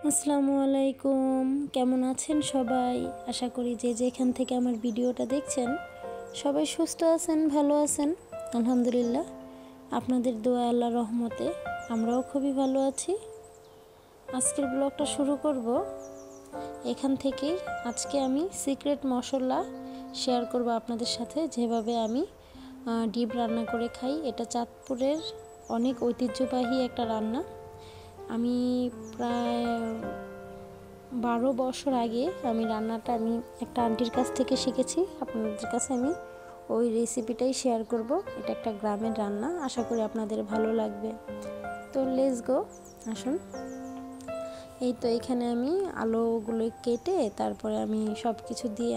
আসসালামু আলাইকুম, কেমন আছেন সবাই? আশা করি যে যেখান থেকে আমার ভিডিওটা দেখছেন সবাই সুস্থ আছেন, ভালো আছেন। আলহামদুলিল্লাহ, আপনাদের দোয়া আল্লাহর রহমতে আমরাও খুবই ভালো আছি। আজকের ব্লগটা শুরু করব এখান থেকেই। আজকে আমি সিক্রেট মশলা শেয়ার করব আপনাদের সাথে, যেভাবে আমি ডিম রান্না করে খাই। এটা চাঁদপুরের অনেক ঐতিহ্যবাহী একটা রান্না। আমি প্রায় 12 বছর আগে রান্নাটা একটা আন্টির কাছ থেকে শিখেছি। আপনাদের কাছে আমি ওই রেসিপিটাই শেয়ার করব। এটা একটা গ্রামের রান্না, আশা করি আপনাদের ভালো লাগবে। তো লেটস গো, আসুন। এই তো এখানে আমি আলুগুলো কেটে তারপরে আমি সব কিছু দিয়ে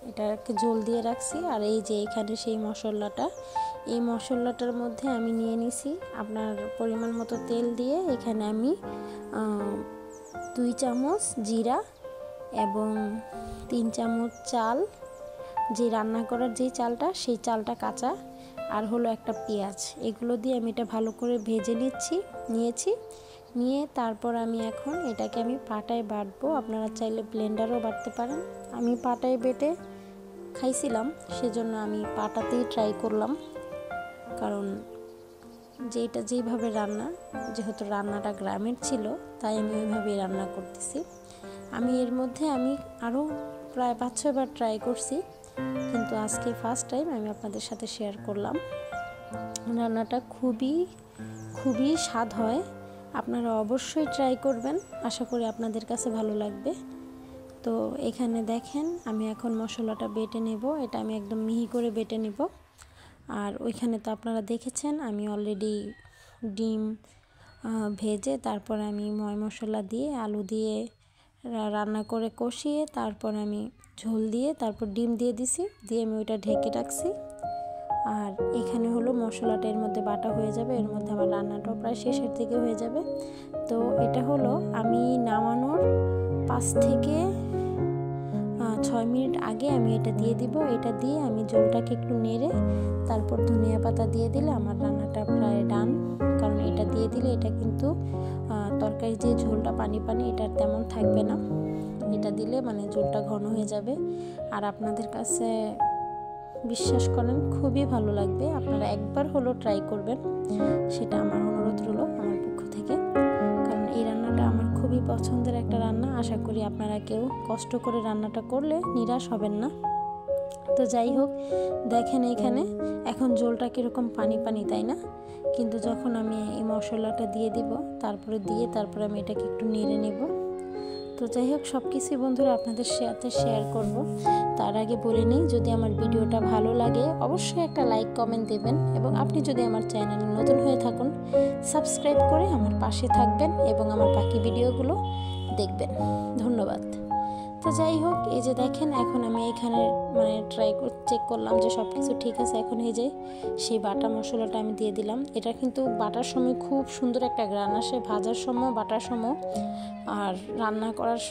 এটাকে ঝোল দিয়ে রাখছি। আর এই যে এখানে সেই মশলাটা, এই মশলাটার মধ্যে আমি নিয়ে নিছি আপনার পরিমাণ মতো তেল দিয়ে। এখানে আমি 2 চামচ জিরা এবং 3 চামচ চাল, যে রান্না করার যেই চালটা, সেই চালটা কাঁচা, আর হলো একটা পেঁয়াজ, এগুলো দিয়ে আমি এটা ভালো করে ভেজে নিয়ে তারপর এখন এটাকে পাটায় বাটবো। আপনারা চাইলে ব্লেন্ডারও বাটতে পারেন। আমি পাটায় বেটে খাইছিলাম, সেজন্য আমি পাটাতেই ট্রাই করলাম। কারণ যেভাবে রান্না, যেহেতু রান্নাটা গ্রামের ছিল, তাই আমি ওইভাবেই রান্না করতেছি। এর মধ্যে আরও প্রায় 5-6 বার ট্রাই করছি, কিন্তু আজকে ফার্স্ট টাইম আমি আপনাদের সাথে শেয়ার করলাম। রান্নাটা খুবই স্বাদ হয়, আপনারা অবশ্যই ট্রাই করবেন। আশা করি আপনাদের কাছে ভালো লাগবে। তো এখানে দেখেন আমি এখন মশলাটা বেটে নেব। এটা আমি একদম মিহি করে বেটে নেব। আর ওইখানে তো আপনারা দেখেছেন আমি অলরেডি ডিম ভেজে তারপর আমি ময় মশলা দিয়ে আলু দিয়ে রান্না করে কষিয়ে তারপর আমি ঝোল দিয়ে তারপর ডিম দিয়ে দিছি, দিয়ে আমি ওইটা ঢেকে রাখছি। আর এখানে হলো মশলাটা এর মধ্যে বাটা হয়ে যাবে, এর মধ্যে আমার রান্নাটাও প্রায় শেষের দিকে হয়ে যাবে। তো এটা হলো আমি নামানোর 5 থেকে 6 মিনিট আগে আমি এটা দিয়ে দিব। এটা দিয়ে আমি ঝোলটাকে একটু নেড়ে তারপর ধনিয়া পাতা দিয়ে দিলে আমার রান্নাটা প্রায় ডান। কারণ এটা দিয়ে দিলে এটা কিন্তু তরকারি যে ঝোলটা পানি এটা তেমন থাকবে না। এটা দিলে ঝোলটা ঘন হয়ে যাবে। আর আপনাদের কাছে বিশ্বাস করেন খুবই ভালো লাগবে। আপনারা একবার হলো ট্রাই করবেন, সেটা আমার অনুরোধ রইল আমার পক্ষ থেকে। কারণ এই রান্নাটা আমার খুবই পছন্দের একটা রান্না। আশা করি আপনারা কেউ কষ্ট করে রান্নাটা করলে নিরাশ হবেন না। তো যাই হোক, দেখেন এখানে এখন ঝোলটা কীরকম পানি তাই না? কিন্তু যখন আমি এই মশলাটা দিয়ে দিব তারপরে আমি এটাকে একটু নেড়ে নেব। তো যাই হোক, সব কিছুই বন্ধুরা আপনাদের সাথে শেয়ার করব। তার আগে বলে নিই, যদি আমার ভিডিওটা ভালো লাগে অবশ্যই একটা লাইক কমেন্ট দেবেন, এবং আপনি যদি আমার চ্যানেলে নতুন হয়ে থাকুন সাবস্ক্রাইব করে আমার পাশে থাকবেন এবং আমার বাকি ভিডিওগুলো দেখবেন। ধন্যবাদ। তো যাই হোক, এই যে দেখেন এখন আমি এখানে চেক করলাম যে সব কিছু ঠিক আছে। এখন এই যে সেই বাটা মশলাটা আমি দিয়ে দিলাম। এটা কিন্তু বাটার সময় খুব সুন্দর একটা ঘ্রাণ আসে, ভাজার সময়, বাটার সময়, আর রান্না করার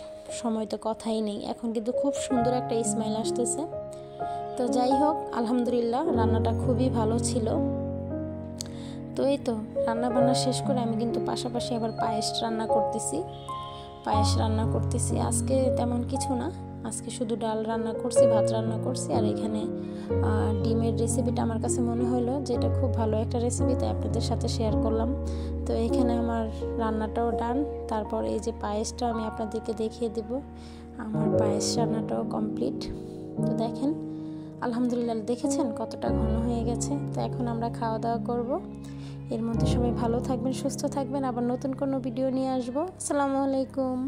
সময় তো কথাই নেই। এখন কিন্তু খুব সুন্দর একটা স্মেল আসতেছে। তো যাই হোক, আলহামদুলিল্লাহ রান্নাটা খুবই ভালো ছিল। তো এই তো রান্না বান্না শেষ করে আমি কিন্তু পাশাপাশি আবার পায়েস রান্না করতেছি। আজকে তেমন কিছু না, আজকে শুধু ডাল রান্না করছি, ভাত রান্না করছি। আর এখানে ডিমের রেসিপিটা আমার কাছে মনে হলো যে এটা খুব ভালো একটা রেসিপি, তাই আপনাদের সাথে শেয়ার করলাম। তো এখানে আমার রান্নাটাও ডান। তারপর এই যে পায়েসটা আমি আপনাদেরকে দেখিয়ে দেব। আমার পায়েস রান্নাটাও কমপ্লিট। তো দেখেন আলহামদুলিল্লাহ, দেখেছেন কতটা ঘন হয়ে গেছে। তো এখন আমরা খাওয়া দাওয়া করব। এর মধ্যে সবাই ভালো থাকবেন, সুস্থ থাকবেন। আবার নতুন কোনো ভিডিও নিয়ে আসবো। আসসালামু আলাইকুম।